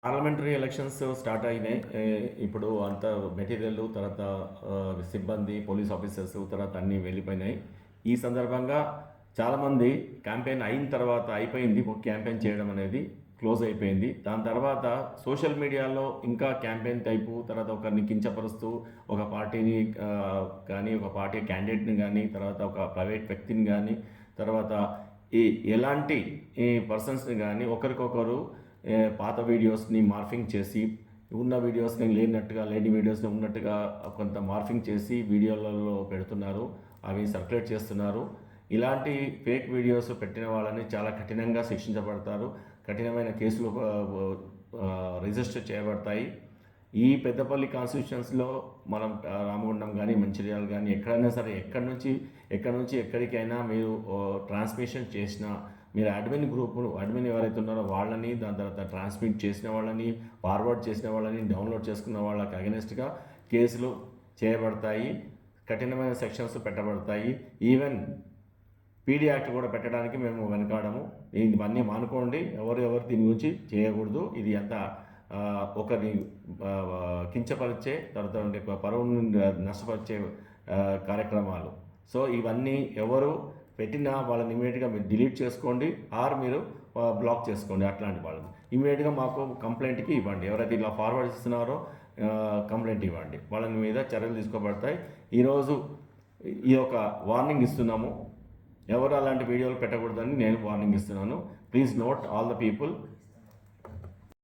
Parliamentary elections start అయినాయి. ఇప్పుడు అంత మెటీరియల్ తర్వాత సిబ్బంది, పోలీస్ ఆఫీసర్స్ తర్వాత అన్నీ వెళ్ళిపోయినాయి. ఈ సందర్భంగా చాలామంది క్యాంపెయిన్ అయిన తర్వాత అయిపోయింది, క్యాంపెయిన్ చేయడం అనేది క్లోజ్ అయిపోయింది. దాని తర్వాత సోషల్ మీడియాలో ఇంకా క్యాంపెయిన్ టైపు తర్వాత ఒకరిని కించపరుస్తూ ఒక పార్టీని కానీ ఒక పార్టీ క్యాండిడేట్ని కానీ తర్వాత ఒక ప్రైవేట్ వ్యక్తిని కానీ తర్వాత ఈ ఎలాంటి ఈ పర్సన్స్ని కానీ ఒకరికొకరు పాత వీడియోస్ని మార్ఫింగ్ చేసి ఉన్న వీడియోస్ని లేనట్టుగా లేని వీడియోస్ని ఉన్నట్టుగా కొంత మార్ఫింగ్ చేసి వీడియోలలో పెడుతున్నారు, అవి సర్క్యులేట్ చేస్తున్నారు. ఇలాంటి ఫేక్ వీడియోస్ పెట్టిన వాళ్ళని చాలా కఠినంగా శిక్షించబడతారు, కఠినమైన కేసులు రిజిస్టర్ చేయబడతాయి. ఈ పెద్దపల్లి కాన్స్టిట్యూషన్స్లో మనం రామగుండం కానీ మంచిర్యాల కానీ ఎక్కడైనా సరే ఎక్కడి నుంచి ఎక్కడికైనా మీరు ట్రాన్స్మిషన్ చేసినా మీరు అడ్మిన్ ఎవరైతే ఉన్నారో వాళ్ళని, దాని తర్వాత ట్రాన్స్మిట్ చేసిన వాళ్ళని, ఫార్వర్డ్ చేసిన వాళ్ళని, డౌన్లోడ్ చేసుకున్న వాళ్ళకి అగెనెస్ట్గా కేసులు చేయబడతాయి, కఠినమైన సెక్షన్స్ పెట్టబడతాయి. ఈవెన్ పీడీ యాక్ట్ కూడా పెట్టడానికి మేము వెనకాడము. ఇవన్నీ మానుకోండి, ఎవరు దీని గురించి చేయకూడదు. ఇది అంత ఒకరిని కించపరిచే తర్వాత పరువును నష్టపరిచే కార్యక్రమాలు. సో ఇవన్నీ ఎవరు పెట్టినా వాళ్ళని ఇమీడియట్గా మీరు డిలీట్ చేసుకోండి, మీరు బ్లాక్ చేసుకోండి. అట్లాంటి వాళ్ళని ఇమీడియట్గా మాకు కంప్లైంట్కి ఇవ్వండి. ఎవరైతే ఇలా ఫార్వర్డ్ ఇస్తున్నారో కంప్లైంట్ ఇవ్వండి, వాళ్ళని మీద చర్యలు తీసుకోబడతాయి. ఈరోజు ఈ యొక్క వార్నింగ్ ఇస్తున్నాము, ఎవరు అలాంటి వీడియోలు పెట్టకూడదని నేను వార్నింగ్ ఇస్తున్నాను. Please note all the people.